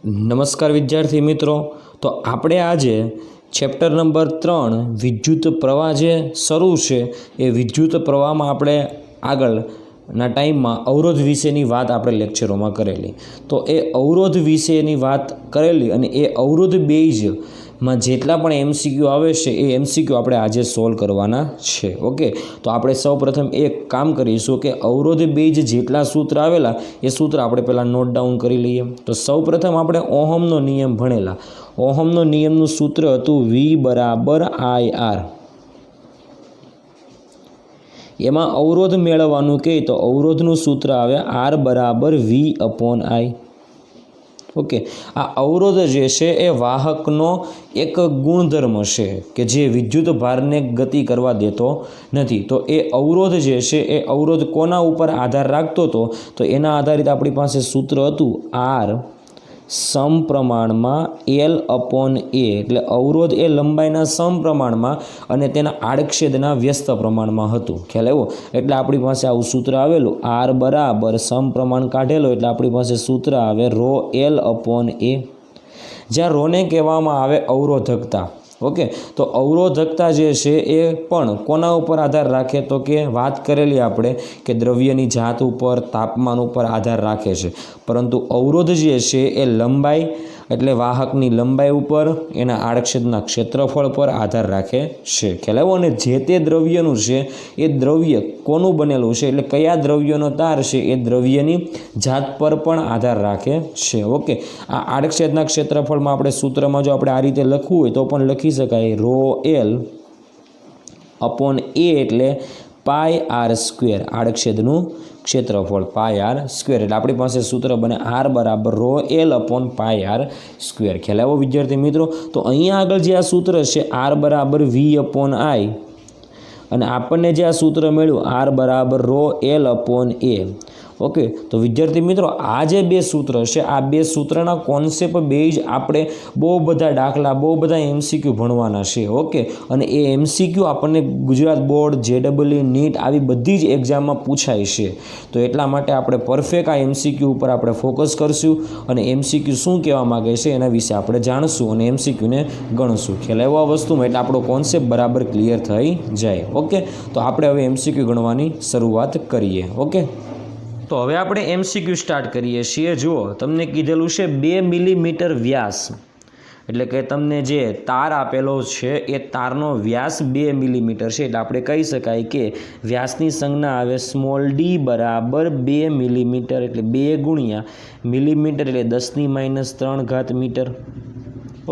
નમસ્કાર વિદ્યાર્થી મિત્રો, તો આપણે આજે ચેપ્ટર નંબર 3 વિદ્યુત પ્રવાહ જે શરૂ છે એ વિદ્યુત પ્રવાહમાં આપણે આગળના ટાઈમમાં અવરોધ વિશેની વાત આપણે લેક્ચરોમાં કરેલી. તો એ અવરોધ વિશેની વાત કરેલી અને એ અવરોધ બેઝમાં જેટલા પણ એમસીક્યુ આવે છે એ એમસીક્યુ આપણે આજે સોલ્વ કરવાના છે. ઓકે, તો આપણે સૌપ્રથમ એક કામ કરીશું કે અવરોધ બેઝ જેટલા સૂત્ર આવેલા એ સૂત્ર આપણે પહેલાં નોટ ડાઉન કરી લઈએ. તો સૌપ્રથમ આપણે ઓહમનો નિયમ ભણેલા. ઓહમનો નિયમનું સૂત્ર હતું V = IR. એમાં અવરોધ મેળવવાનું કહે તો અવરોધનું સૂત્ર આવે R = V/I. ઓકે, આ અવરોધ જે છે એ વાહકનો એક ગુણધર્મ છે કે જે વિદ્યુત ભારને ગતિ કરવા દેતો નથી. તો એ અવરોધ જે છે એ અવરોધ કોના ઉપર આધાર રાખતો હતો? તો એના આધારિત આપણી પાસે સૂત્ર હતું R સમપ્રમાણમાં L/A. એટલે અવરોધ એ લંબાઈના સમપ્રમાણમાં અને તેના આડછેદના વ્યસ્ત પ્રમાણમાં હતું. ખ્યાલ આવ્યો? એટલે આપણી પાસે આવું સૂત્ર આવેલું R બરાબર સમપ્રમાણ કાઢેલો એટલે આપણી પાસે સૂત્ર આવે ρL/A. જ્યાં રોને કહેવામાં આવે અવરોધકતા. ઓકે, તો અવરોધકતા જે છે એ પણ કોના ઉપર આધાર રાખે? તો કે વાત કરેલી આપણે કે દ્રવ્યની જાત ઉપર, તાપમાન ઉપર આધાર રાખે છે. પરંતુ અવરોધ જે છે એ લંબાઈ એટલે વાહકની લંબાઈ ઉપર, એના આડછેદના ક્ષેત્રફળ પર આધાર રાખે છે. ખ્યાલ આવ્યો? અને જે તે દ્રવ્યનું છે એ દ્રવ્ય કોનું બનેલું છે એટલે કયા દ્રવ્યનો તાર છે એ દ્રવ્યની જાત પર પણ આધાર રાખે છે. ઓકે, આ આડછેદના ક્ષેત્રફળમાં આપણે સૂત્રમાં જો આપણે આ રીતે લખવું હોય તો પણ લખી શકાય ρL/A એટલે πr². આડછેદનું ક્ષેત્રફળ πr². એટલે આપણી પાસે સૂત્ર બને R = ρL/πr². ખ્યાલ આવ્યો વિદ્યાર્થી મિત્રો? તો અહીંયા આગળ જે આ સૂત્ર છે R = V/I અને આપણને જે આ સૂત્ર મળ્યું R = ρL/A. ઓકે, તો વિદ્યાર્થી મિત્રો આ જે બે સૂત્ર છે આ બે સૂત્રના કોન્સેપ્ટ બેઝ આપણે બહુ બધા દાખલા, બહુ બધા એમસીક્યુ ભણવાના છે. ઓકે, અને એ એમસીક્યુ આપણને ગુજરાત બોર્ડ, JEE, NEET આવી બધી જ એક્ઝામમાં પૂછાય છે. તો એટલા માટે આપણે પરફેક્ટ આ એમસીક્યુ ઉપર આપણે ફોકસ કરશું અને એમસીક્યુ શું કહેવા માગે છે એના વિશે આપણે જાણશું અને એમસીક્યુને ગણશું. ખ્યાલ આવ્યો આ વસ્તુમાં? એટલે આપણો કોન્સેપ્ટ બરાબર ક્લિયર થઈ જાય. ઓકે, તો આપણે હવે એમસીક્યુ ગણવાની શરૂઆત કરીએ. ઓકે, તો હવે આપણે એમસીક્યુ સ્ટાર્ટ કરીએ છીએ. જુઓ, તમને કીધેલું છે 2 મિલીમીટર વ્યાસ, એટલે કે તમને જે તાર આપેલો છે એ તારનો વ્યાસ 2 મિલીમીટર છે. એટલે આપણે કહી શકાય કે વ્યાસની સંજ્ઞા આવે d બરાબર 2 મિલીમીટર. એટલે 2 ગુણ્યા મિલીમીટર એટલે 10⁻³ મીટર.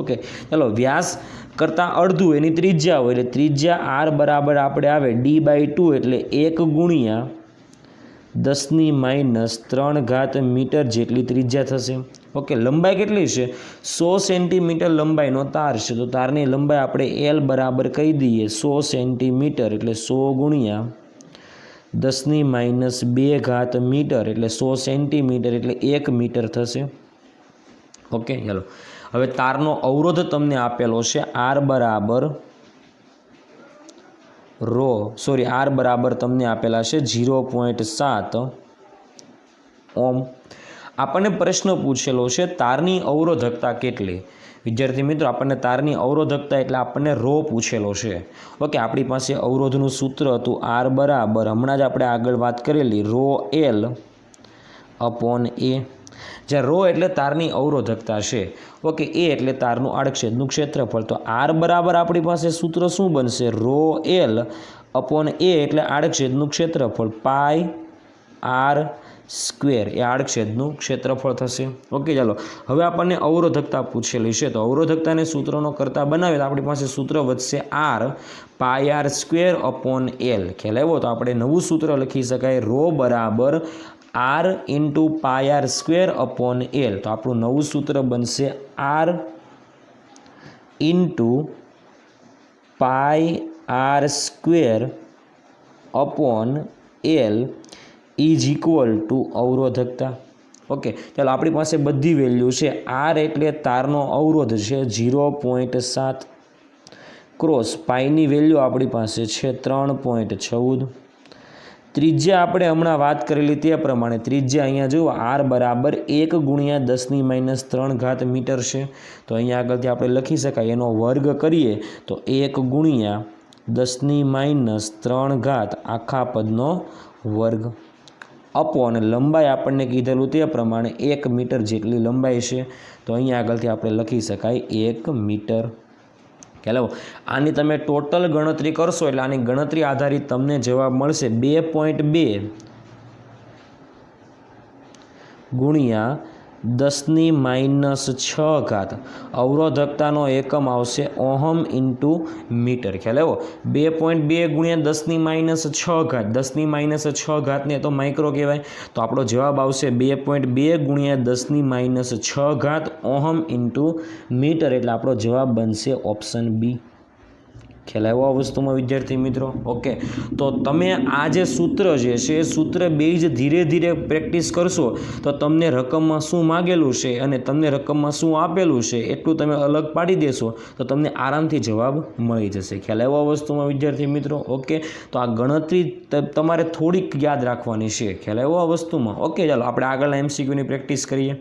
ઓકે, ચાલો, વ્યાસ કરતાં અડધું એની ત્રિજ્યા હોય એટલે ત્રિજ્યા R બરાબર આપણે આવે d/2 એટલે 1 ગુણ્યા 10⁻³ મીટર જેટલી ત્રિજ્યા થશે. ઓકે, લંબાઈ કેટલી છે? 100 સેન્ટીમીટર લંબાઈનો તાર છે. તો તારની લંબાઈ આપણે L બરાબર કહી દઈએ 100 સેન્ટીમીટર એટલે 100 ગુણ્યા 10⁻² મીટર એટલે 100 સેન્ટીમીટર એટલે 1 મીટર થશે. ઓકે, ચાલો, હવે તારનો અવરોધ તમને આપેલો છે R બરાબર તમને આપેલા છે 0.7 ઓમ. આપણને પ્રશ્ન પૂછેલો છે તારની અવરોધકતા કેટલી? વિદ્યાર્થી મિત્રો, આપણને તારની અવરોધકતા એટલે આપણને પૂછેલો છે. ઓકે, આપણી પાસે અવરોધનું સૂત્ર હતું R બરાબર હમણાં જ આપણે આગળ વાત કરેલી ρL/A. જ્યાં એટલે તારની અવરોધકતા છે. ઓકે, A એટલે તારનું આડછેદનું ક્ષેત્રફળ. તો R બરાબર આપણી પાસે સૂત્ર શું બનશે? ρL/A એટલે આડછેદનું ક્ષેત્રફળ πr² એ આડછેદનું ક્ષેત્રફળ થશે. ઓકે, ચાલો, હવે આપણને અવરોધકતા પૂછેલી છે તો અવરોધકતાને સૂત્રનો કરતા બનાવે તો આપણી પાસે સૂત્ર વધશે R πr² L. ખ્યાલ આવ્યો? તો આપણે નવું સૂત્ર લખી શકાય ρ બરાબર R × πr² L. તો આપણું નવું સૂત્ર બનશે R × πr² L is equal to અવરોધકતા. ઓકે, ચાલો, આપણી પાસે બધી વેલ્યુ છે. R એટલે તારનો અવરોધ છે 0.7 ક્રોસ પાઈની વેલ્યુ આપણી પાસે છે 3.14. ત્રિજ્યા આપણે હમણાં વાત કરેલી તે પ્રમાણે ત્રિજ્યા અહીંયા જુઓ r બરાબર 1 ગુણ્યા 10⁻³ મીટર છે. તો અહીંયા આગળથી આપણે લખી શકાય એનો વર્ગ કરીએ તો 1 ગુણ્યા 10⁻³ આખા પદનો વર્ગ અપોન લંબાઈ આપણને કીધેલું તે પ્રમાણે 1 મીટર જેટલી લંબાઈ છે. તો અહીંયા આગળથી આપણે લખી શકાય 1 મીટર. ખ્યાલ આની તમે ટોટલ ગણતરી કરશો એટલે આની ગણતરી આધારિત તમને જવાબ મળશે 2.2 ગુણ્યા 10⁻6 અવરોધકતાનો એકમ આવશે ઓહમ ઇન્ટુ મીટર. ખ્યાલ આવ્યો? 2.2 ગુણ્યા 10⁻6 10⁻6 ને તો માઇક્રો કહેવાય. તો આપણો જવાબ આવશે 2.2 ગુણ્યા 10⁻6 ઓહમ ઇન્ટુ મીટર. એટલે આપણો જવાબ બનશે ઓપ્શન બી. ખ્યાલ આવ્યો આ વસ્તુમાં વિદ્યાર્થી મિત્રો? ઓકે, તો તમે આ જે સૂત્ર જે છે એ સૂત્ર બે જ ધીરે ધીરે પ્રેક્ટિસ કરશો તો તમને રકમમાં શું માગેલું છે અને તમને રકમમાં શું આપેલું છે એટલું તમે અલગ પાડી દેશો તો તમને આરામથી જવાબ મળી જશે. ખ્યાલ આવ્યો આ વસ્તુમાં વિદ્યાર્થી મિત્રો? ઓકે, તો આ ગણતરી તમારે થોડીક યાદ રાખવાની છે. ખ્યાલ આવ્યો આ વસ્તુમાં? ઓકે, ચાલો આપણે આગળના એમસીક્યુની પ્રેક્ટિસ કરીએ.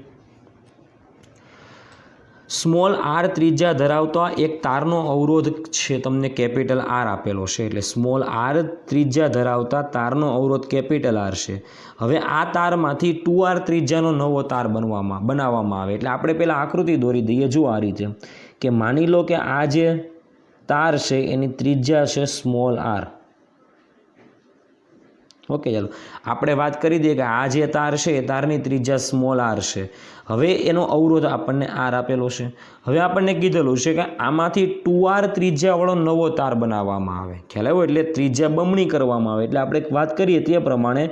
સ્મોલ આર ત્રિજ્યા ધરાવતો એક તારનો અવરોધ છે, તમને કેપિટલ આર આપેલો છે. એટલે સ્મોલ આર ત્રિજ્યા ધરાવતા તારનો અવરોધ કેપિટલ આર છે. હવે આ તારમાંથી 2r ત્રિજ્યાનો નવો તાર બનાવવામાં આવે. એટલે આપણે પહેલાં આકૃતિ દોરી દઈએ. જુઓ આ રીતે કે માની લો કે આ જે તાર છે એની ત્રિજ્યા છે સ્મોલ આર. ઓકે, ચાલો આપણે વાત કરી દઈએ કે આ જે તાર છે એ તારની ત્રિજ્યા સ્મોલ આર છે. હવે એનો અવરોધ આપણને આર આપેલો છે. હવે આપણને કીધેલું છે કે આમાંથી 2r ત્રિજ્યાવાળો નવો તાર બનાવવામાં આવે. ખ્યાલ આવ્યો? એટલે ત્રિજ્યા બમણી કરવામાં આવે. એટલે આપણે વાત કરીએ તે પ્રમાણે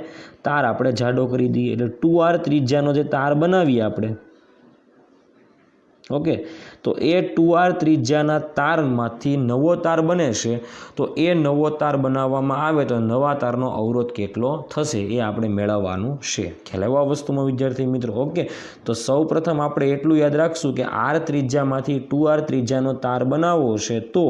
તાર આપણે જાડો કરી દઈએ. એટલે 2r ત્રિજ્યાનો જે તાર બનાવીએ આપણે, ઓકે, તો એ 2r ત્રિજ્યાના તારમાંથી નવો તાર બને છે. તો એ નવો તાર બનાવવામાં આવે તો નવા તારનો અવરોધ કેટલો થશે એ આપણે મેળવવાનું છે. ખ્યાલ આવ્યો આ વસ્તુમાં વિદ્યાર્થી મિત્રો? ઓકે, તો સૌ પ્રથમ આપણે એટલું યાદ રાખશું કે r ત્રિજ્યામાંથી 2r ત્રિજ્યાનો તાર બનાવવો છે. તો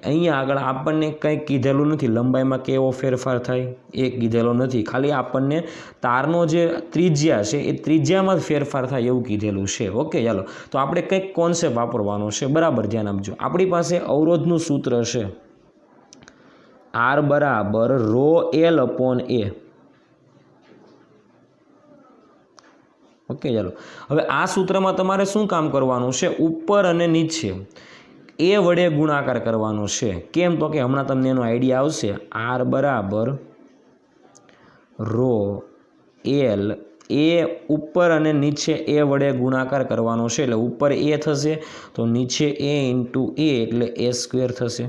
અહીંયા આગળ આપણને કંઈ કીધેલું નથી લંબાઈમાં કેવો ફેરફાર થાય એ કીધેલો નથી. ખાલી આપણને તારનો જે ત્રિજ્યા છે એ ત્રિજ્યામાં જ ફેરફાર થાય એવું કીધેલું છે. ઓકે, ચાલો તો આપણે કંઈક કોન્સેપ્ટ વાપરવાનો છે. બરાબર ધ્યાન આપજો. આપણી પાસે અવરોધનું સૂત્ર છે R બરાબર ρl/a. ઓકે, ચાલો હવે આ સૂત્રમાં તમારે શું કામ કરવાનું છે? ઉપર અને નીચે એ વડે ગુણાકાર કરવાનો છે. કેમ? તો કે હમણાં તમને એનો આઈડિયા આવશે. R બરાબર ρl એ ઉપર અને નીચે એ વડે ગુણાકાર કરવાનો છે. એટલે ઉપર એ થશે તો નીચે a ઇન્ટુ a એટલે a² થશે.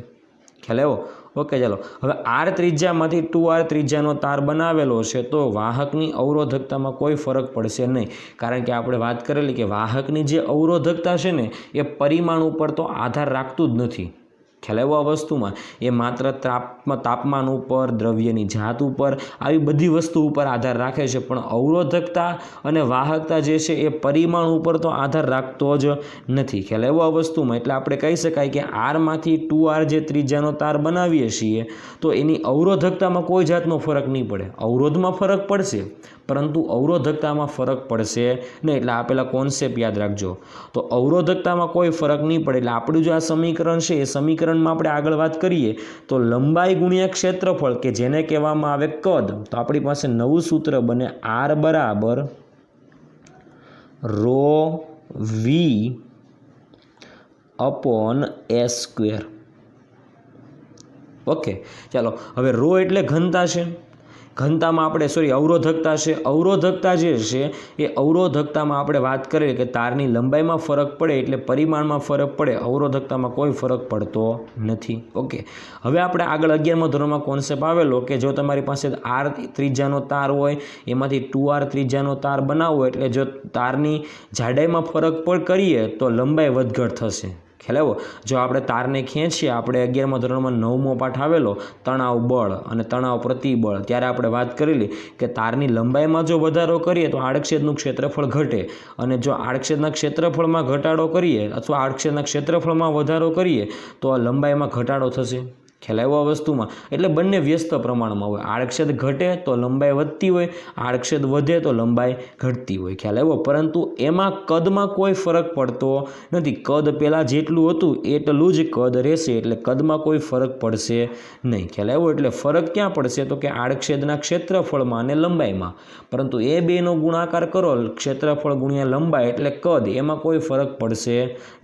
ખ્યાલ આવ્યો? ઓકે, ચાલો હવે r ત્રિજ્યામાંથી 2r ત્રિજ્યાનો તાર બનાવેલો છે તો વાહકની અવરોધકતામાં કોઈ ફરક પડશે નહીં. કારણ કે આપણે વાત કરેલી કે વાહકની જે અવરોધકતા છે ને એ પરિમાણ ઉપર તો આધાર રાખતું જ નથી. ખ્યાલ આવ્યો આ વસ્તુમાં? એ માત્ર તાપમાન ઉપર, દ્રવ્યની જાત ઉપર, આવી બધી વસ્તુ ઉપર આધાર રાખે છે. પણ અવરોધકતા અને વાહકતા જે છે એ પરિમાણ ઉપર તો આધાર રાખતો જ નથી. ખ્યાલ આવ્યો આ વસ્તુમાં? એટલે આપણે કહી શકાય કે આરમાંથી 2r જે ત્રિજ્યાનો તાર બનાવીએ છીએ તો એની અવરોધકતામાં કોઈ જાતનો ફરક નહીં પડે. અવરોધમાં ફરક પડશે પરંતુ અવરોધકતામાં ફરક પડશે નહીં. એટલે આ પહેલાં કોન્સેપ્ટ યાદ રાખજો. તો અવરોધકતામાં કોઈ ફરક નહીં પડે. એટલે આપણું જે આ સમીકરણ છે એ સમીકરણમાં આપણે આગળ વાત કરીએ તો લંબાઈ ગુણ્યા ક્ષેત્રફળ કે જેને કહેવામાં આવે કદ, તો આપણી પાસે નવું સૂત્ર બને R બરાબર ρv/a². ઓકે, ચાલો હવે ρ એટલે ઘનતા છે. ઘનતામાં આપણે અવરોધકતા છે. અવરોધકતા જે છે એ અવરોધકતામાં આપણે વાત કરીએ કે તારની લંબાઈમાં ફરક પડે એટલે પરિમાણમાં ફરક પડે, અવરોધકતામાં કોઈ ફરક પડતો નથી. ઓકે, હવે આપણે આગળ 11મા ધોરણમાં કોન્સેપ્ટ આવેલો કે જો તમારી પાસે r ત્રિજ્યાનો તાર હોય એમાંથી 2r ત્રિજ્યાનો તાર બનાવવો એટલે જો તારની જાડાઈમાં ફરક કરીએ તો લંબાઈ વધઘટ થશે. ખ્યાલ આવ્યો? જો આપણે તારને ખેંચીએ, આપણે 11મા ધોરણમાં 9મો પાઠ આવેલો તણાવ બળ અને તણાવ પ્રતિબળ, ત્યારે આપણે વાત કરેલી કે તારની લંબાઈમાં જો વધારો કરીએ તો આડછેદનું ક્ષેત્રફળ ઘટે અને જો આડછેદના ક્ષેત્રફળમાં ઘટાડો કરીએ અથવા આડછેદના ક્ષેત્રફળમાં વધારો કરીએ તો લંબાઈમાં ઘટાડો થશે. ખ્યાલ આવ્યો આ વસ્તુમાં? એટલે બંને વ્યસ્ત પ્રમાણમાં હોય. આડછેદ ઘટે તો લંબાઈ વધતી હોય, આડછેદ વધે તો લંબાઈ ઘટતી હોય. ખ્યાલ આવ્યો? પરંતુ એમાં કદમાં કોઈ ફરક પડતો નથી. કદ પહેલાં જેટલું હતું એટલું જ કદ રહેશે, એટલે કદમાં કોઈ ફરક પડશે નહીં. ખ્યાલ આવ્યો? એટલે ફરક ક્યાં પડશે? તો કે આડછેદના ક્ષેત્રફળમાં અને લંબાઈમાં. પરંતુ એ બેનો ગુણાકાર કરો, ક્ષેત્રફળ ગુણ્યા લંબાઈ એટલે કદ, એમાં કોઈ ફરક પડશે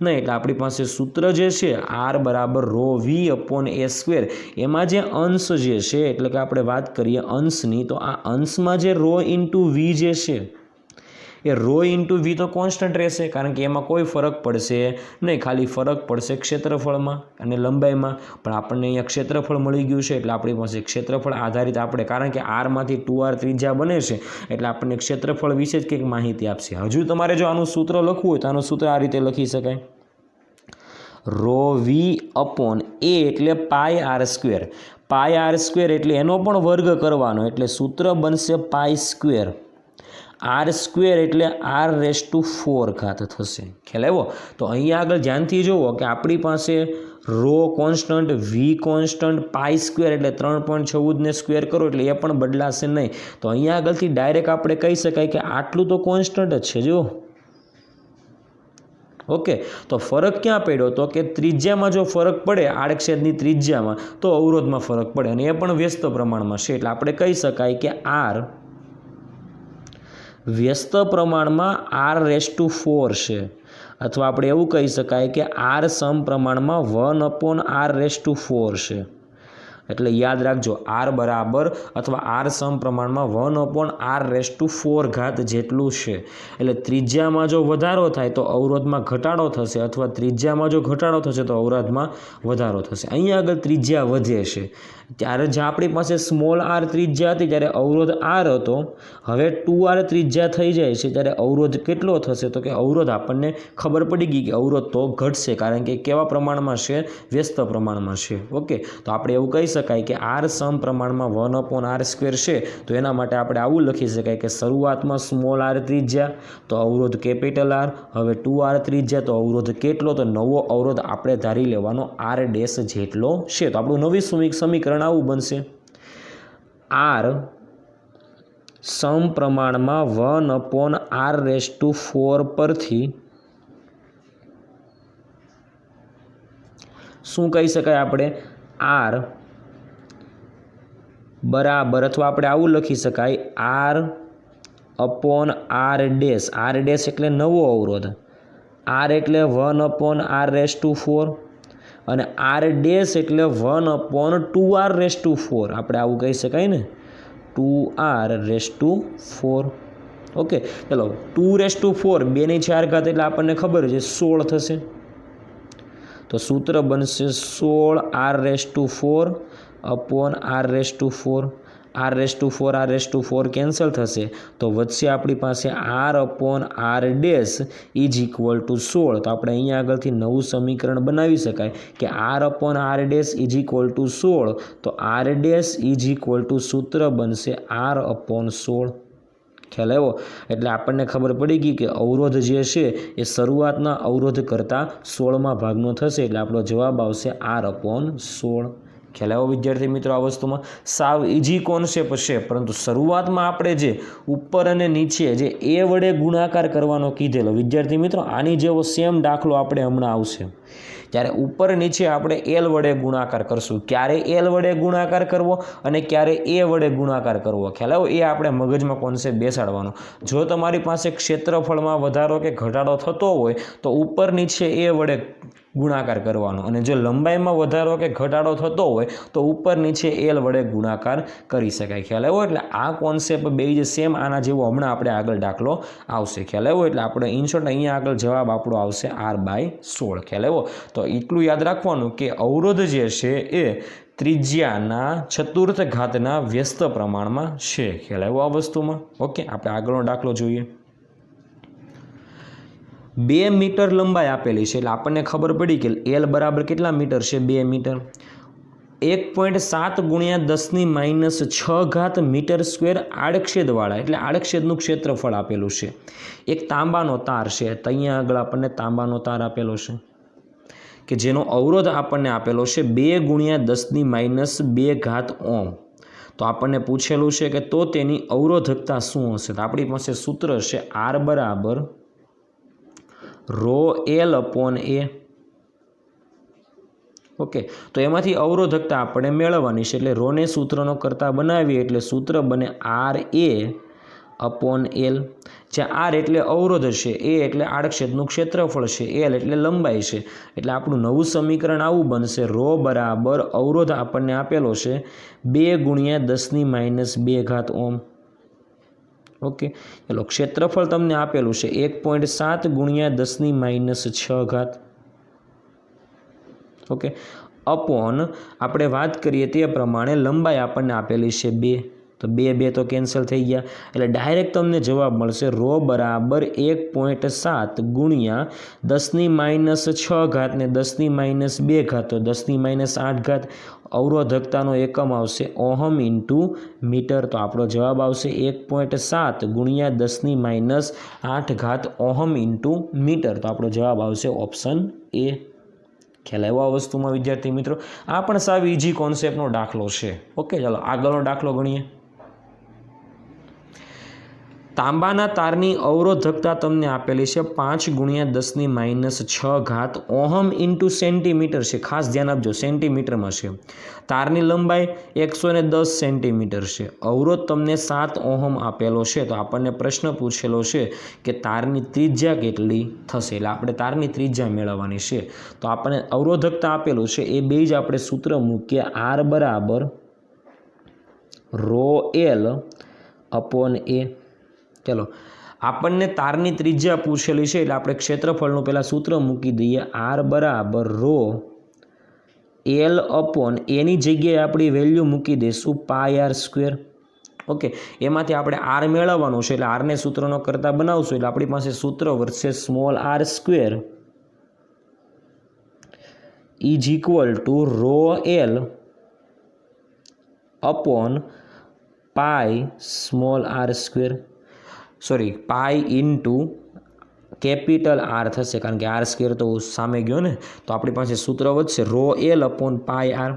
નહીં. એટલે આપણી પાસે સૂત્ર જે છે R બરાબર ρ/V/a², એમાં જે અંશ જે છે, એટલે કે આપણે વાત કરીએ અંશની, તો આ અંશમાં જે ρ/V જે છે એ ρ/V તો કોન્સ્ટન્ટ રહેશે, કારણ કે એમાં કોઈ ફરક પડશે નહીં. ખાલી ફરક પડશે ક્ષેત્રફળમાં અને લંબાઈમાં. પણ આપણને અહીંયા ક્ષેત્રફળ મળી ગયું છે, એટલે આપણી પાસે ક્ષેત્રફળ આધારિત આપણે, કારણ કે R/માંથી 2R ત્રિજ્યા બને છે, એટલે આપણને ક્ષેત્રફળ વિશે જ કંઈક માહિતી આપશે. હજુ તમારે જો આનું સૂત્ર લખવું હોય તો આનું સૂત્ર આ રીતે લખી શકાય: ρ/V/a એટલે πr². πr² એટલે એનો પણ વર્ગ કરવાનો, એટલે સૂત્ર બનશે π². r² એટલે r⁴ થશે. ખ્યાલ આવ્યો? તો અહીંયા આગળ ધ્યાનથી જુઓ કે આપણી પાસે ρ કોન્સ્ટન્ટ, V કોન્સ્ટન્ટ, π² એટલે 3.14 ને સ્ક્વેર કરો એટલે એ પણ બદલાશે નહીં. તો અહીંયા આગળથી ડાયરેક્ટ આપણે કહી શકાય કે આટલું તો કોન્સ્ટન્ટ જ છે. જો ઓકે, તો ફરક ક્યાં પડ્યો? તો કે ત્રિજ્યામાં જો ફરક પડે, આડછેદની ત્રિજ્યામાં, તો અવરોધમાં ફરક પડે, અને એ પણ વ્યસ્ત પ્રમાણમાં છે. એટલે આપણે કહી શકાય કે R વ્યસ્ત પ્રમાણમાં r⁴ છે, અથવા આપણે એવું કહી શકાય કે R સમપ્રમાણમાં 1/r⁴ છે. એટલે યાદ રાખજો, R બરાબર અથવા R સમપ્રમાણમાં 1/r⁴ જેટલું છે. એટલે ત્રિજ્યામાં જો વધારો થાય તો અવરોધમાં ઘટાડો થશે, અથવા ત્રિજ્યામાં જો ઘટાડો થશે તો અવરોધમાં વધારો થશે. અહીંયા આગળ ત્રિજ્યા વધે છે, ત્યારે જે આપણી પાસે સ્મોલ r ત્રિજ્યા હતી ત્યારે અવરોધ r હતો, હવે 2r ત્રિજ્યા થઈ જાય છે ત્યારે અવરોધ કેટલો થશે? તો કે અવરોધ આપણને ખબર પડી ગઈ કે અવરોધ તો ઘટશે, કારણ કે કેવા પ્રમાણમાં છે? વ્યસ્ત પ્રમાણમાં છે. ઓકે, તો આપણે એવું કહી શકાય કે R સમપ્રમાણમાં 1/r² છે. તો એના માટે આપણે આવું લખી શકાય કે શરૂઆતમાં સ્મોલ r ત્રિજ્યા તો અવરોધ કેપિટલ R, હવે 2r ત્રિજ્યા તો અવરોધ કેટલો? તો નવો અવરોધ આપણે ધારી લેવાનો r' જેટલો છે. તો આપણું નવી સમીકરણ આવું બનશે: R સમપ્રમાણમાં 1/r⁴ પરથી શું કહી શકાય આપણે? R બરાબર, અથવા આપણે આવું લખી શકાય R/r'. r' એટલે નવો અવરોધ, R એટલે 1/r⁴ અને r' એટલે 1/2r⁴. આપણે આવું કહી શકાય ને, 2r⁴. ઓકે, ચલો 2⁴ 2/4 એટલે આપણને ખબર છે 16 થશે. તો સૂત્ર બનશે 16r⁴/r⁴. r⁴ કેન્સલ થશે, તો વચ્ચે આપણી પાસે r/r' ઇઝ ઇક્વલ ટુ 16. તો આપણે અહીંયા આગળથી નવું સમીકરણ બનાવી શકાય કે r/r' ઇઝ ઇક્વલ ટુ 16. તો r' ઇઝ ઇક્વલ ટુ સૂત્ર બનશે r/16. ખ્યાલ આવ્યો? એટલે આપણને ખબર પડી ગઈ કે અવરોધ જે છે એ શરૂઆતના અવરોધ કરતાં 16મા ભાગનો થશે, એટલે આપણો જવાબ આવશે r/16. ખ્યાલ આવ્યો વિદ્યાર્થી મિત્રો? આ વસ્તુમાં સાવ ઇઝી કોન્સેપ્ટ છે, પરંતુ શરૂઆતમાં આપણે જે ઉપર અને નીચે જે એ વડે ગુણાકાર કરવાનો કીધેલો વિદ્યાર્થી મિત્રો, આની જેવો સેમ દાખલો આપણે હમણાં આવશે, ત્યારે ઉપર નીચે આપણે L વડે ગુણાકાર કરશું. ક્યારે L વડે ગુણાકાર કરવો અને ક્યારે એ વડે ગુણાકાર કરવો, ખ્યાલ આવ્યો? એ આપણે મગજમાં કોન્સેપ્ટ બેસાડવાનો. જો તમારી પાસે ક્ષેત્રફળમાં વધારો કે ઘટાડો થતો હોય તો ઉપર નીચે એ વડે ગુણાકાર કરવાનો, અને જો લંબાઈમાં વધારો કે ઘટાડો થતો હોય તો ઉપર નીચે L વડે ગુણાકાર કરી શકાય. ખ્યાલ આવ્યો? એટલે આ કોન્સેપ્ટ બે જે સેમ આના જેવો હમણાં આપણે આગળ દાખલો આવશે. ખ્યાલ આવ્યો? એટલે આપણે ઇનશોર્ટ અહીંયા આગળ જવાબ આપણો આવશે r/16. ખ્યાલ આવ્યો? તો એટલું યાદ રાખવાનું કે અવરોધ જે છે એ ત્રિજ્યાના ચતુર્થ ઘાતના વ્યસ્ત પ્રમાણમાં છે. ખ્યાલ આવ્યો આ વસ્તુમાં? ઓકે, આપણે આગળનો દાખલો જોઈએ. 2 મીટર લંબાઈ આપેલી છે, એટલે આપણને ખબર પડી કે L બરાબર કેટલા મીટર છે? 2 મીટર. 1.7 × 10⁻⁶ મીટર સ્ક્વેર આડછેદવાળા, એટલે આડછેદનું ક્ષેત્રફળ આપેલું છે. એક તાંબાનો તાર છે, તો અહીંયા આગળ આપણને તાંબાનો તાર આપેલો છે. કે જેનો અવરોધ આપણને આપેલો છે 2 × 10⁻2 ઓહ્મ. તો આપણને પૂછેલું છે કે તો તેની અવરોધકતા શું હશે? તો આપણી પાસે સૂત્ર છે R બરાબર ρl/A. ઓકે, તો એમાંથી અવરોધકતા આપણે મેળવવાની છે એટલે રોને સૂત્રનો કરતા બનાવીએ એટલે સૂત્ર બને RA/L, જ્યાં R એટલે અવરોધ છે, A એટલે આડછેદનું ક્ષેત્રફળ છે, L એટલે લંબાઈ છે. એટલે આપણું નવું સમીકરણ આવું બનશે ρ બરાબર અવરોધ આપણને આપેલો છે 2 × 10⁻2 ઓહ્મ. ઓકે, ચલો ક્ષેત્રફળ તમને આપેલું છે 1.7 × 10⁻6. ઓકે, અપોન આપણે વાત કરીએ તે પ્રમાણે લંબાઈ આપણને આપેલી છે 2, તો 2 તો કેન્સલ થઈ ગયા એટલે ડાયરેક્ટ તમને જવાબ મળશે ρ બરાબર 1.7 × 10⁻6 ને 10⁻2 તો 10⁻8. અવરોધકતાનો એકમ આવશે ઓહમ ઇન્ટુ મીટર. તો આપણો જવાબ આવશે 1.7 × 10⁻8 ઓહમ ઇન્ટુ મીટર. તો આપણો જવાબ આવશે ઓપ્શન A. ખ્યાલ આવ્યો આ વસ્તુમાં વિદ્યાર્થી મિત્રો? આ પણ સાવ ઇઝી કોન્સેપ્ટનો દાખલો છે. ઓકે, ચાલો આગળનો દાખલો ગણીએ. તાંબાના તારની અવરોધકતા તમને આપેલી છે 5 × 10⁻6 ઓહમ ઇન્ટુ સેન્ટીમીટર છે. ખાસ ધ્યાન આપજો, સેન્ટીમીટરમાં છે. તારની લંબાઈ 110 સેન્ટીમીટર છે. અવરોધ તમને 7 ઓહમ આપેલો છે. તો આપણને પ્રશ્ન પૂછેલો છે કે તારની ત્રિજ્યા કેટલી થશે, એટલે આપણે તારની ત્રિજ્યા મેળવવાની છે. તો આપણને અવરોધકતા આપેલું છે એ બે જ આપણે સૂત્ર મૂકીએ R બરાબર ρl/A. ચલો, આપણને તારની ત્રિજ્યા પૂછેલી છે એટલે આપણે ક્ષેત્રફળનું પહેલાં સૂત્ર મૂકી દઈએ R બરાબર ρl/Aની જગ્યાએ આપણી વેલ્યુ મૂકી દઈશું πr². ઓકે, એમાંથી આપણે R મેળવવાનું છે એટલે Rને સૂત્રનો કરતા બનાવશું એટલે આપણી પાસે સૂત્ર વધશે small r² is equal two ρl/π small r². Sorry, pi into capital R થશે કારણ કે r² તો સામે ગયો ને. તો આપણી પાસે સૂત્ર વધશે ρl/πr.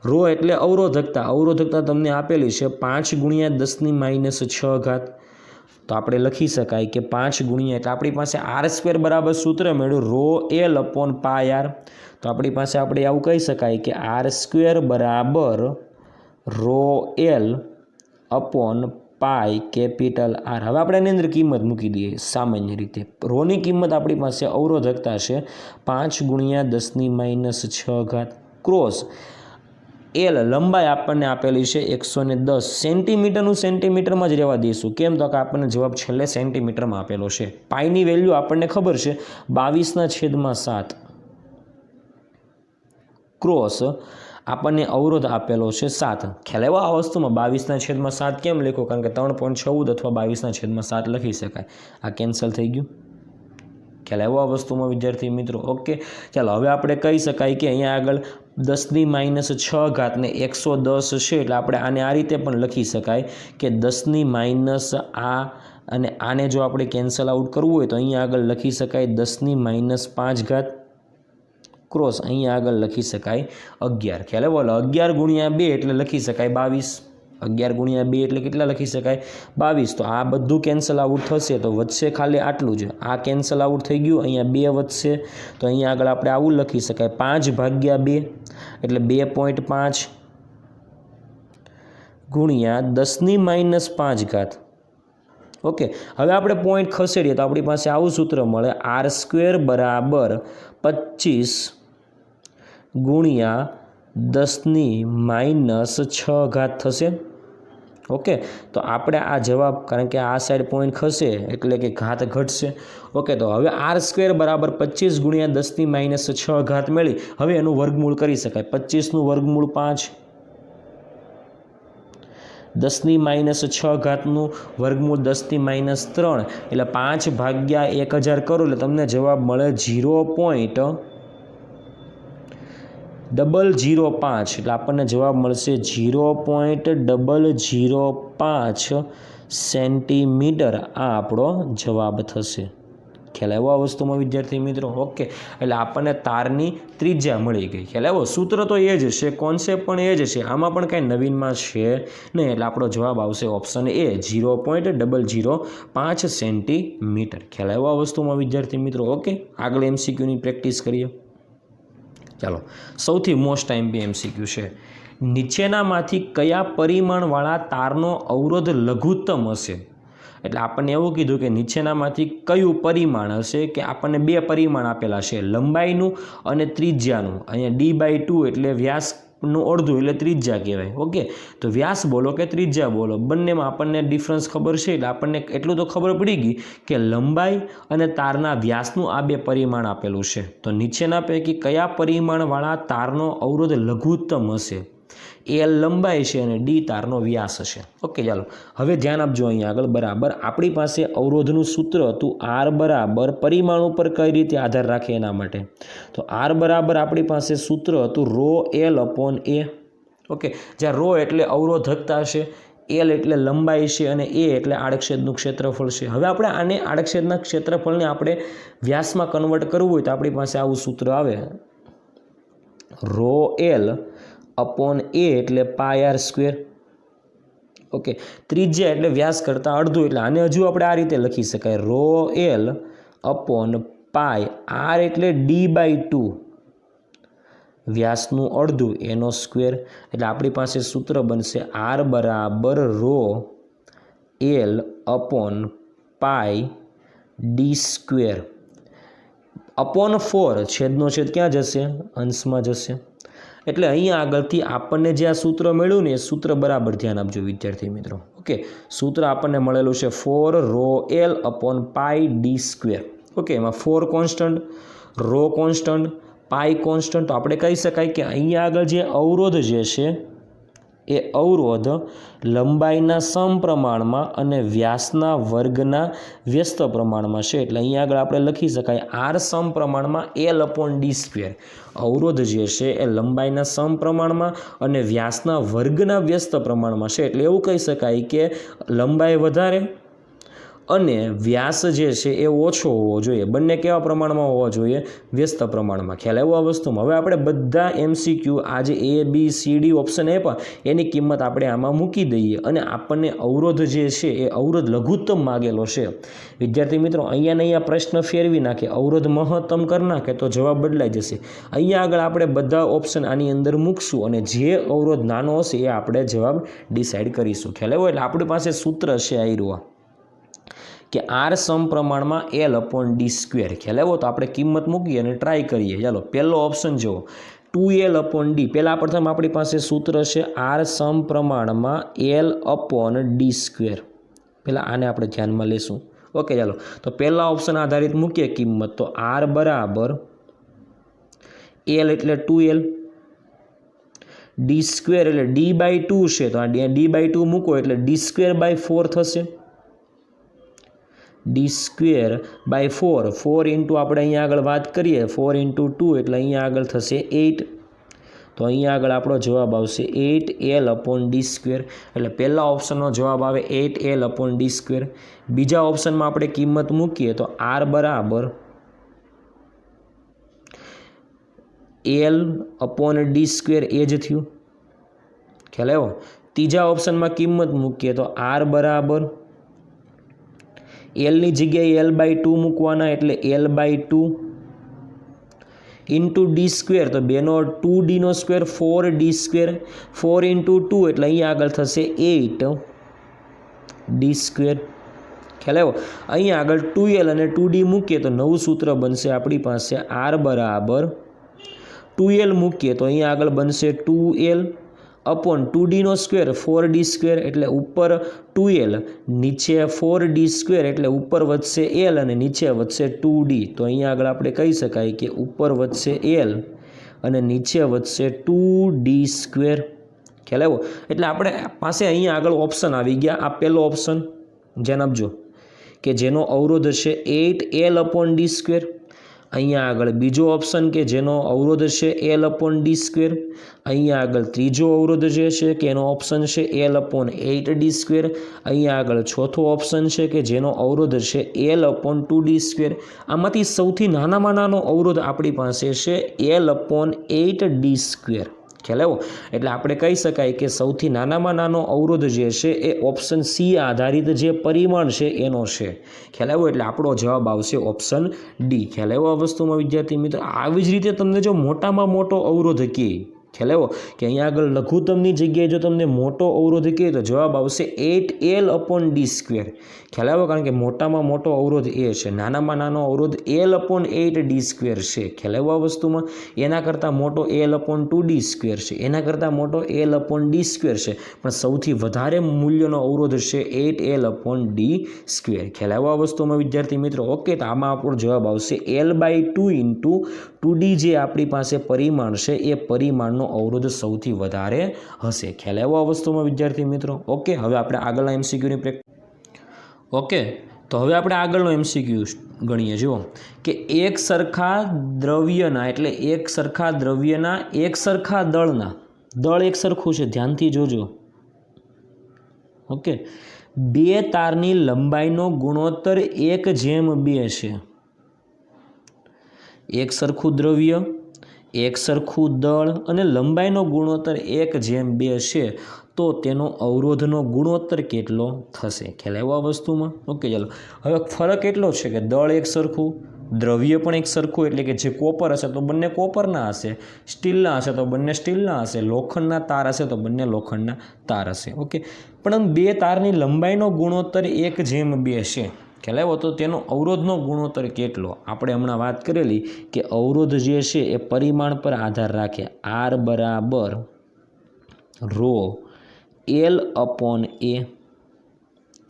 ρ એટલે અવરોધકતા. અવરોધકતા તમને આપેલી છે 5 × 10⁻6. તો આપણે લખી શકાય કે 5 ગુણ્યા એટલે આપણી પાસે r² બરાબર સૂત્ર મળ્યું ρl/πr. તો આપણી પાસે આપણે આવું કહી શકાય કે r² બરાબર ρl/π કેપિટલ R. હવે આપણે એની અંદર કિંમત મૂકી દઈએ સામાન્ય રીતે. રોની કિંમત આપણી પાસે અવરોધકતા છે 5 × 10⁻6 ક્રોસ L લંબાઈ આપણને આપેલી છે 110 સેન્ટીમીટરનું સેન્ટીમીટરમાં જ રહેવા દઈશું. કેમ તો કે આપણને જવાબ છેલ્લે સેન્ટીમીટરમાં આપેલો છે. પાઈની વેલ્યુ આપણને ખબર છે 22/7 ક્રોસ આપણને અવરોધ આપેલો છે 7. ખ્યાલ આવ્યો આ વસ્તુમાં? 22/7 કેમ લખો? કારણ કે 3.14 અથવા 22/7 લખી શકાય. આ કેન્સલ થઈ ગયું. ખ્યાલ આવ્યો આ વસ્તુમાં વિદ્યાર્થી મિત્રો? ઓકે, ચાલો હવે આપણે કહી શકાય કે અહીંયા આગળ 10⁻6 ને 110 છે એટલે આપણે આને આ રીતે પણ લખી શકાય કે 10⁻ આ અને આને જો આપણે કેન્સલ આઉટ કરવું હોય તો અહીંયા આગળ લખી શકાય 10⁻5 ક્રોસ અહીંયા આગળ લખી શકાય 11. ખ્યાલ આવ્યો? 11 × 2 એટલે લખી શકાય 22. 11 × 2 એટલે કેટલા લખી શકાય? 22. તો આ બધું કેન્સલ આઉટ થશે તો વધશે ખાલી આટલું જ. આ કેન્સલ આઉટ થઈ ગયું, અહીંયા 2 વધશે તો અહીંયા આગળ આપણે આવું લખી શકાય 5/2 એટલે 2.5 ગુણ્યા 10⁻5. ઓકે, હવે આપણે પોઈન્ટ ખસેડીએ તો આપણી પાસે આવું સૂત્ર મળે r² બરાબર 25 ગુણ્યા 10⁻6 થશે. ઓકે, તો આપણે આ જવાબ, કારણ કે આ સાઈડ પોઈન્ટ ખસે એટલે કે ઘાત ઘટશે. ઓકે, તો હવે r² બરાબર 25 ગુણ્યા 10⁻6 મેળવી હવે એનું વર્ગમૂળ કરી શકાય. 25નું વર્ગમૂળ 5, 10⁻6નું વર્ગમૂળ 10⁻3 એટલે 5/1000 કરો એટલે તમને જવાબ મળે 0.005. એટલે આપણને જવાબ મળશે 0.005 સેન્ટીમીટર. આ આપણો જવાબ થશે. ખ્યાલ આવ્યો આ વસ્તુમાં વિદ્યાર્થી મિત્રો? ઓકે, એટલે આપણને તારની ત્રિજ્યા મળી ગઈ. ખ્યાલ આવ્યો? સૂત્ર તો એ જ છે, કોન્સેપ્ટ પણ એ જ છે, આમાં પણ કાંઈ નવીનમાં છે નહીં. એટલે આપણો જવાબ આવશે ઓપ્શન એ 0.005 સેન્ટીમીટર. ખ્યાલ આવ્યો આ વસ્તુમાં વિદ્યાર્થી મિત્રો? ઓકે, આગળ MCQની પ્રેક્ટિસ કરીએ. ચાલો, સૌથી મોસ્ટ ટાઈમ MCQ છે. નીચેનામાંથી કયા પરિમાણવાળા તારનો અવરોધ લઘુત્તમ હશે? એટલે આપણને એવું કીધું કે નીચેનામાંથી કયું પરિમાણ હશે કે આપણને બે પરિમાણ આપેલા છે, લંબાઈનું અને ત્રિજ્યાનું. અહીંયા D/2 એટલે વ્યાસનું અડધું એટલે ત્રિજ્યા કહેવાય. ઓકે, તો વ્યાસ બોલો કે ત્રિજ્યા બોલો, બંનેમાં આપણને ડિફરન્સ ખબર છે. એટલે આપણને એટલું તો ખબર પડી ગઈ કે લંબાઈ અને તારના વ્યાસનું આ બે પરિમાણ આપેલું છે. તો નીચેના પૈકી કયા પરિમાણવાળા તારનો અવરોધ લઘુત્તમ હશે? L લંબાઈ છે અને D તારનો વ્યાસ હશે. ઓકે, ચાલો હવે ધ્યાન આપજો. અહીંયા આગળ બરાબર આપણી પાસે અવરોધનું સૂત્ર હતું R બરાબર પરિમાણ ઉપર કઈ રીતે આધાર રાખે એના માટે. તો R બરાબર આપણી પાસે સૂત્ર હતું ρL/A. ઓકે, જ્યાં ρ એટલે અવરોધકતા છે, L એટલે લંબાઈ છે અને A એટલે આડછેદનું ક્ષેત્રફળ છે. હવે આપણે આને આડછેદના ક્ષેત્રફળને આપણે વ્યાસમાં કન્વર્ટ કરવું હોય તો આપણી પાસે આવું સૂત્ર આવે, ρL/A એટલે πr². ઓકે, ત્રિજ્યા એટલે વ્યાસ કરતાં અડધું, એટલે આને હજુ આપણે આ રીતે લખી શકાય, ρL/π, R એટલે D/2 વ્યાસનું અડધું એનો સ્ક્વેર. એટલે આપણી પાસે સૂત્ર બનશે R બરાબર ρL/π D². અપોન 4 છેદનો છેદ ક્યાં જશે? અંશમાં જશે. એટલે અહીંયા આગળથી આપણને જે આ સૂત્ર મળ્યું ને એ સૂત્ર બરાબર ધ્યાન આપજો વિદ્યાર્થી મિત્રો. ઓકે, સૂત્ર આપણને મળેલું છે 4ρL/π D². ઓકે, એમાં 4 કોન્સ્ટન્ટ, ρ કોન્સ્ટન્ટ, પાઈ કોન્સ્ટન્ટ. તો આપણે કહી શકાય કે અહીંયા આગળ જે અવરોધ જે છે એ અવરોધ લંબાઈના સમપ્રમાણમાં અને વ્યાસના વર્ગના વ્યસ્ત પ્રમાણમાં છે. એટલે અહીંયા આગળ આપણે લખી શકાય R સમપ્રમાણમાં L/D². અવરોધ જે છે એ લંબાઈના સમપ્રમાણમાં અને વ્યાસના વર્ગના વ્યસ્ત પ્રમાણમાં છે. એટલે એવું કહી શકાય કે લંબાઈ વધારે અને વ્યાસ જે છે એ ઓછો હોવો જોઈએ. બંને કેવા પ્રમાણમાં હોવા જોઈએ? વ્યસ્ત પ્રમાણમાં. ખ્યાલ આવ્યો આ વસ્તુમાં? હવે આપણે બધા MCQ આ જે A, B, C, D option આપ્યા એની કિંમત આપણે આમાં મૂકી દઈએ અને આપણને અવરોધ જે છે એ અવરોધ લઘુત્તમ માગેલો છે. વિદ્યાર્થી મિત્રો, અહીંયા ને અહીંયા પ્રશ્ન ફેરવી નાખે, અવરોધ મહત્તમ કરી નાખે તો જવાબ બદલાઈ જશે. અહીંયા આગળ આપણે બધા ઓપ્શન આની અંદર મૂકશું અને જે અવરોધ નાનો હશે એ આપણે જવાબ ડિસાઇડ કરીશું. ખ્યાલ આવ્યો? એટલે આપણી પાસે સૂત્ર છે આયરું કે R સમપ્રમાણમાં L/D². ખ્યાલ આવ્યો? તો આપણે કિંમત મૂકીએ અને ટ્રાય કરીએ. ચાલો, પહેલો ઓપ્શન જુઓ, 2L/D. પહેલાં પ્રથમ આપણી પાસે સૂત્ર છે R સમપ્રમાણમાં L/D². પહેલાં આને આપણે ધ્યાનમાં લેશું. ઓકે, ચાલો તો પહેલા ઓપ્શન આધારિત મૂકીએ કિંમત. તો R બરાબર L એટલે 2L, D² એટલે D/2 છે. તો આ D/2 મૂકો એટલે D²/4 થશે. D²/4, 4 ઇન્ટુ આપણે અહીંયા આગળ વાત કરીએ 4 × 2 એટલે અહીંયા આગળ થશે 8. તો અહીંયા આગળ આપણો જવાબ આવશે 8L/D². એટલે પહેલા ઓપ્શનનો જવાબ આવે 8L/D². બીજા ઓપ્શનમાં આપણે કિંમત મૂકીએ તો R બરાબર L/D² એ જ થયું. ખ્યાલ આવ્યો? ત્રીજા ઓપ્શનમાં કિંમત મૂકીએ તો R બરાબર Lની જગ્યાએ L/2 મૂકવાના એટલે L/2 ઇન્ટુ D². તો બેનો 2Dનો સ્ક્વેર 4D². 4 × 2 એટલે અહીંયા આગળ થશે 8D². ખ્યાલ આવ્યો? અહીંયા આગળ 2L અને 2D મૂકીએ તો નવું સૂત્ર બનશે આપણી પાસે R બરાબર 2L મૂકીએ તો અહીંયા આગળ બનશે 2L અપોન 2Dનો સ્ક્વેર 4D² એટલે ઉપર 2L, નીચે 4D² એટલે ઉપર વધશે L અને નીચે વધશે 2D. તો અહીંયા આગળ આપણે કહી શકાય કે ઉપર વધશે L અને નીચે વધશે 2D². ખ્યાલ આવ્યો? એટલે આપણે પાસે અહીંયા આગળ ઓપ્શન આવી ગયા. આ પહેલો ઓપ્શન ધ્યાન આપજો કે જેનો અવરોધ છે 8L/D². અહીંયા આગળ બીજો ઓપ્શન કે જેનો અવરોધ છે L/d², અહીંયા આગળ ત્રીજો અવરોધ જે છે કે એનો ઓપ્શન છે L/8d², અહીંયા આગળ ચોથો ઓપ્શન છે કે જેનો અવરોધ છે L/2d². આમાંથી સૌથી નાનામાં નાનો અવરોધ આપણી પાસે છે L/8d². ખ્યાલ આવ્યો? એટલે આપણે કહી શકાય કે સૌથી નાનામાં નાનો અવરોધ જે છે એ ઓપ્શન સી આધારિત જે પરિમાણ છે એનો છે. ખ્યાલ આવ્યો? એટલે આપણો જવાબ આવશે ઓપ્શન ડી. ખ્યાલ આવ્યો આ વસ્તુમાં વિદ્યાર્થી મિત્રો? આવી જ રીતે તમને જો મોટામાં મોટો અવરોધ કહે, ખ્યાલ આવ્યો કે અહીંયા આગળ લઘુત્તમની જગ્યાએ જો તમને મોટો અવરોધ કહે તો જવાબ આવશે 8L/d². ખ્યાલ આવ્યો? કારણ કે મોટામાં મોટો અવરોધ એ છે, નાનામાં નાનો અવરોધ L/8d² છે. ખ્યાલ આવ્યો આ વસ્તુમાં? એના કરતાં મોટો L/2d² છે, એના કરતાં મોટો L/d² છે, પણ સૌથી વધારે મૂલ્યનો અવરોધ છે 8L/d². ખ્યાલ આવ્યો આ વસ્તુમાં વિદ્યાર્થી મિત્રો? ઓકે, તો આમાં આપણો જવાબ આવશે L/2 × 2d જે આપણી પાસે પરિમાણ છે એ પરિમાણનો અવરોધ સૌથી વધારે હશે. ખ્યાલ આવ્યો આ વસ્તુમાં વિદ્યાર્થી મિત્રો? ઓકે, હવે આપણે આગળના MCQની ઓકે, તો હવે આપણે આગળનો MCQ ગણીએ. જુઓ કે એક સરખા દ્રવ્યના એક સરખા દળના, દળ એક સરખું છે, ધ્યાનથી જોજો. ઓકે, બે તારની લંબાઈનો ગુણોત્તર 1/2 છે. એક સરખું દ્રવ્ય, એક સરખું દળ અને લંબાઈનો ગુણોત્તર 1/2 છે, તો તેનો અવરોધનો ગુણોત્તર કેટલો થશે? ખ્યાલ આવ્યો આ વસ્તુમાં? ઓકે, ચાલો. હવે ફરક એટલો છે કે દળ એક સરખું, દ્રવ્ય પણ એક સરખું, એટલે કે જે કોપર હશે તો બંને કોપરના હશે, સ્ટીલના હશે તો બંને સ્ટીલના હશે, લોખંડના તાર હશે તો બંને લોખંડના તાર હશે. ઓકે, પણ બે તારની લંબાઈનો ગુણોત્તર 1/2 છે. ખ્યાલ આવ્યો? તો તેનો અવરોધનો ગુણોત્તર કેટલો? આપણે હમણાં વાત કરેલી કે અવરોધ જે છે એ પરિમાણ પર આધાર રાખે. R = ρ L/A.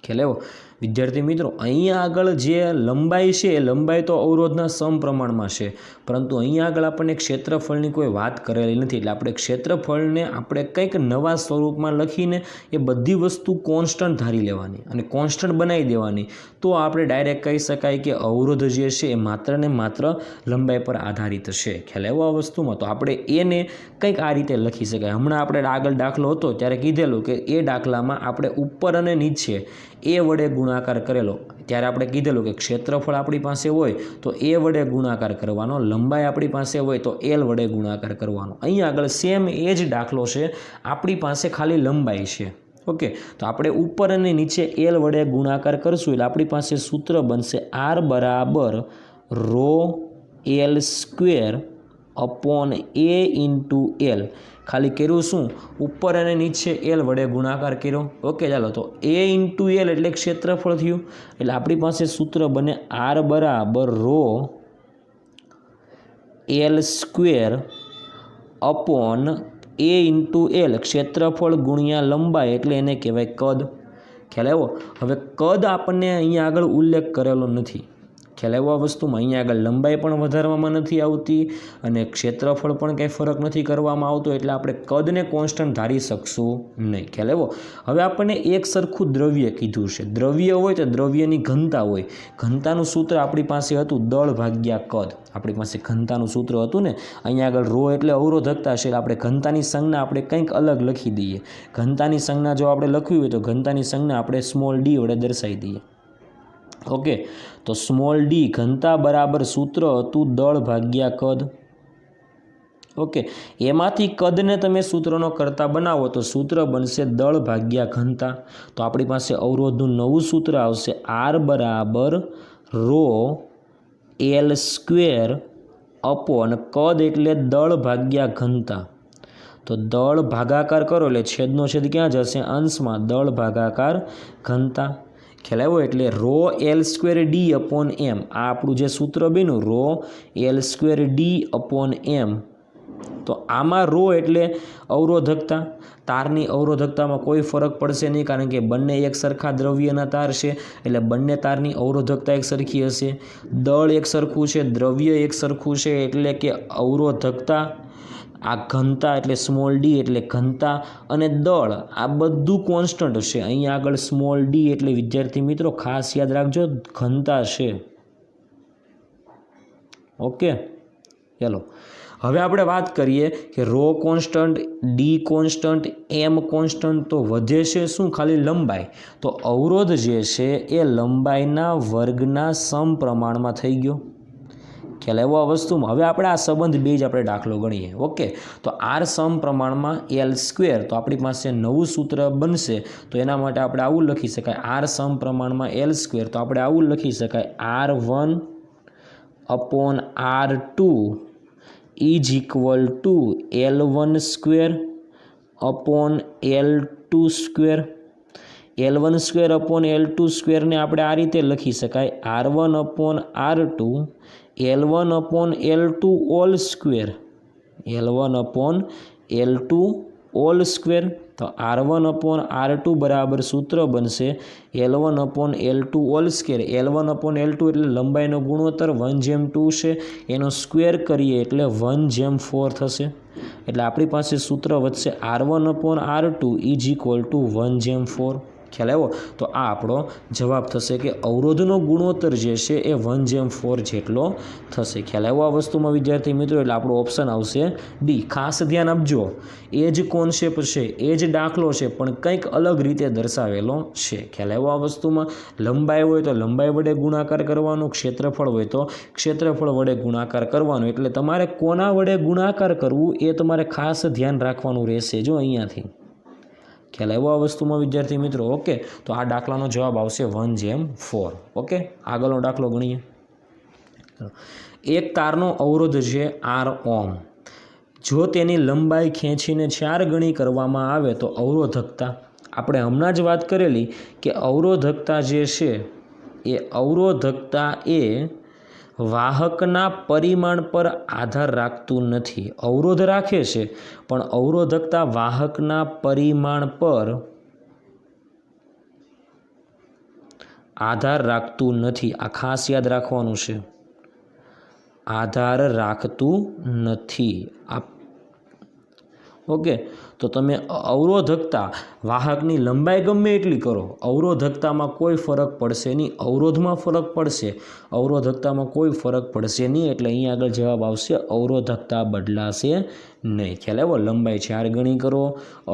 ખ્યાલ આવ્યો વિદ્યાર્થી મિત્રો? અહીંયા આગળ જે લંબાઈ છે એ લંબાઈ તો અવરોધના સમપ્રમાણમાં છે, પરંતુ અહીંયા આગળ આપણને ક્ષેત્રફળની કોઈ વાત કરેલી નથી. એટલે આપણે ક્ષેત્રફળને આપણે કંઈક નવા સ્વરૂપમાં લખીને એ બધી વસ્તુ કોન્સ્ટન્ટ ધારી લેવાની અને કોન્સ્ટન્ટ બનાવી દેવાની, તો આપણે ડાયરેક્ટ કહી શકાય કે અવરોધ જે છે એ માત્ર ને માત્ર લંબાઈ પર આધારિત છે. ખ્યાલ આવ્યો આ વસ્તુમાં? તો આપણે એને કંઈક આ રીતે લખી શકાય. હમણાં આપણે આગળ દાખલો હતો ત્યારે કીધેલું કે એ દાખલામાં આપણે ઉપર અને નીચે એ વડે ગુણાકાર કરેલો, ત્યારે આપણે કીધેલું કે ક્ષેત્રફળ આપણી પાસે હોય તો એ વડે ગુણાકાર કરવાનો, લંબાઈ આપણી પાસે હોય તો L વડે ગુણાકાર કરવાનો. અહીંયા આગળ સેમ એ જ દાખલો છે, આપણી પાસે ખાલી લંબાઈ છે. ઓકે, તો આપણે ઉપર અને નીચે L વડે ગુણાકાર કરશું એટલે આપણી પાસે સૂત્ર બનશે R = ρL²/A × L. ખાલી કર્યું શું? ઉપર અને નીચે L વડે ગુણાકાર કર્યો. ઓકે, ચાલો. તો A × L એટલે ક્ષેત્રફળ થયું, એટલે આપણી પાસે સૂત્ર બને R = ρL²/A × L. ક્ષેત્રફળ ગુણ્યા લંબાઈ એટલે એને કહેવાય કદ. ખ્યાલ આવ્યો? હવે કદ આપણને અહીંયા આગળ ઉલ્લેખ કરેલો નથી. ખ્યાલ આવ્યો આ વસ્તુમાં? અહીંયા આગળ લંબાઈ પણ વધારવામાં નથી આવતી અને ક્ષેત્રફળ પણ કંઈ ફરક નથી કરવામાં આવતો, એટલે આપણે કદને કોન્સ્ટન્ટ ધારી શકશું નહીં. ખ્યાલ આવ્યો? હવે આપણને એક સરખું દ્રવ્ય કીધું છે. દ્રવ્ય હોય તો દ્રવ્યની ઘનતા હોય. ઘનતાનું સૂત્ર આપણી પાસે હતું દળ ભાગ્યા કદ. આપણી પાસે ઘનતાનું સૂત્ર હતું ને, અહીંયા આગળ ρ એટલે અવરોધકતા છે, આપણે ઘનતાની સંજ્ઞા આપણે કંઈક અલગ લખી દઈએ. ઘનતાની સંજ્ઞા જો આપણે લખવી હોય તો ઘનતાની સંજ્ઞા આપણે સ્મોલ d વડે દર્શાવી દઈએ. ઓકે, તો સ્મોલ d ઘનતા બરાબર સૂત્ર હતું દળ ભાગ્યા કદ. ઓકે, એમાંથી કદને તમે સૂત્રનો કરતા બનાવો તો સૂત્ર બનશે દળ ભાગ્યા ઘનતા. તો આપણી પાસે અવરોધનું નવું સૂત્ર આવશે R = ρL² કદ એટલે દળ ભાગ્યા ઘનતા. તો દળ ભાગાકાર કરો એટલે છેદનો છેદ ક્યાં જશે? અંશમાં. દળ ભાગાકાર ઘનતા. ખ્યાલ આવ્યો? એટલે ρL²D/m. આ આપણું જે સૂત્ર બન્યું ρL²D/m. તો આમાં ρ એટલે અવરોધકતા. તારની અવરોધકતામાં કોઈ ફરક પડશે નહીં, કારણ કે બંને એક સરખા દ્રવ્યના તાર છે, એટલે બંને તારની અવરોધકતા એક સરખી હશે. દળ એક સરખું છે, દ્રવ્ય એક સરખું છે, એટલે કે અવરોધકતા, આ ઘનતા એટલે સ્મોલ d એટલે ઘનતા, અને દળ આ બધું કોન્સ્ટન્ટ છે. અહીંયા આગળ સ્મોલ d એટલે વિદ્યાર્થી મિત્રો ખાસ યાદ રાખજો ઘનતા છે. ઓકે, ચાલો હવે આપણે વાત કરીએ કે રો કોન્સ્ટન્ટ, ડી કોન્સ્ટન્ટ, એમ કોન્સ્ટન્ટ, તો વધે છે શું? ખાલી લંબાઈ. તો અવરોધ જે છે એ લંબાઈના વર્ગના સમપ્રમાણમાં થઈ ગયો. ખ્યાલ આવ્યો આ વસ્તુમાં? હવે આપણે આ સંબંધ બે જ આપણે દાખલો ગણીએ. ઓકે, તો આર સમપ્રમાણમાં એલ સ્ક્વેર, તો આપણી પાસે નવું સૂત્ર બનશે. તો એના માટે આપણે આવું લખી શકાય, આર સમપ્રમાણમાં એલ સ્ક્વેર, તો આપણે આવું લખી શકાય, R1 upon R2 is equal two L1 square upon L2 square. L1 square upon L2 સ્ક્વેરને આપણે આ રીતે લખી શકાય, R1 upon R2 L1 upon L2 all square, L1 upon L2 all square. તો R1 અપોન R2 બરાબર સૂત્ર બનશે L1 upon L2 all square. L1 upon L2 એટલે લંબાઈનો ગુણોત્તર 1/2 છે, એનો સ્ક્વેર કરીએ એટલે 1/4 થશે. એટલે આપણી પાસે સૂત્ર વધશે R1 upon R2 is equal two 1/4. ખ્યાલ આવ્યો? તો આ આપણો જવાબ થશે કે અવરોધનો ગુણોત્તર જે છે એ 1/4 જેટલો થશે. ખ્યાલ આવ્યો આ વસ્તુમાં વિદ્યાર્થી મિત્રો? એટલે આપણો ઓપ્શન આવશે ડી. ખાસ ધ્યાન આપજો, એ જ કોન્સેપ્ટ છે, એ જ દાખલો છે, પણ કંઈક અલગ રીતે દર્શાવેલો છે. ખ્યાલ આવ્યો આ વસ્તુમાં? લંબાઈ હોય તો લંબાઈ વડે ગુણાકાર કરવાનો, ક્ષેત્રફળ હોય તો ક્ષેત્રફળ વડે ગુણાકાર કરવાનો. એટલે તમારે કોના વડે ગુણાકાર કરવું એ તમારે ખાસ ધ્યાન રાખવાનું રહેશે. જો અહીંયાથી ખ્યાલ આવ્યો આ વસ્તુમાં વિદ્યાર્થી મિત્રો? ઓકે, તો આ દાખલાનો જવાબ આવશે 1/4. ઓકે, આગળનો દાખલો ગણીએ. એક તારનો અવરોધ છે R ઓમ. જો તેની લંબાઈ ખેંચીને 4 ગણી કરવામાં આવે તો અવરોધકતા, આપણે હમણાં જ વાત કરેલી કે અવરોધકતા જે છે એ અવરોધકતા એ વાહકના પરિમાણ પર આધાર રાખતું નથી. અવરોધ રાખે છે પણ અવરોધકતા વાહકના પરિમાણ પર આધાર રાખતું નથી. આ ખાસ યાદ રાખવાનું છે, આધાર રાખતું નથી. ઓકે, તો તમે અવરોધકતા વાહકની લંબાઈ ગમે એટલી કરો, અવરોધકતામાં કોઈ ફરક પડશે નહીં. અવરોધમાં ફરક પડશે, અવરોધકતામાં કોઈ ફરક પડશે નહીં. એટલે અહીંયા આગળ જવાબ આવશે અવરોધકતા બદલાશે નહીં. ખ્યાલ આવ્યો? લંબાઈ 4 ગણી કરો,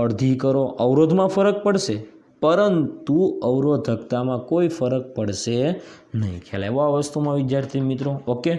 અડધી કરો, અવરોધમાં ફરક પડશે પરંતુ અવરોધકતામાં કોઈ ફરક પડશે નહીં. ખ્યાલ આવ્યો આ વસ્તુમાં વિદ્યાર્થી મિત્રો? ઓકે.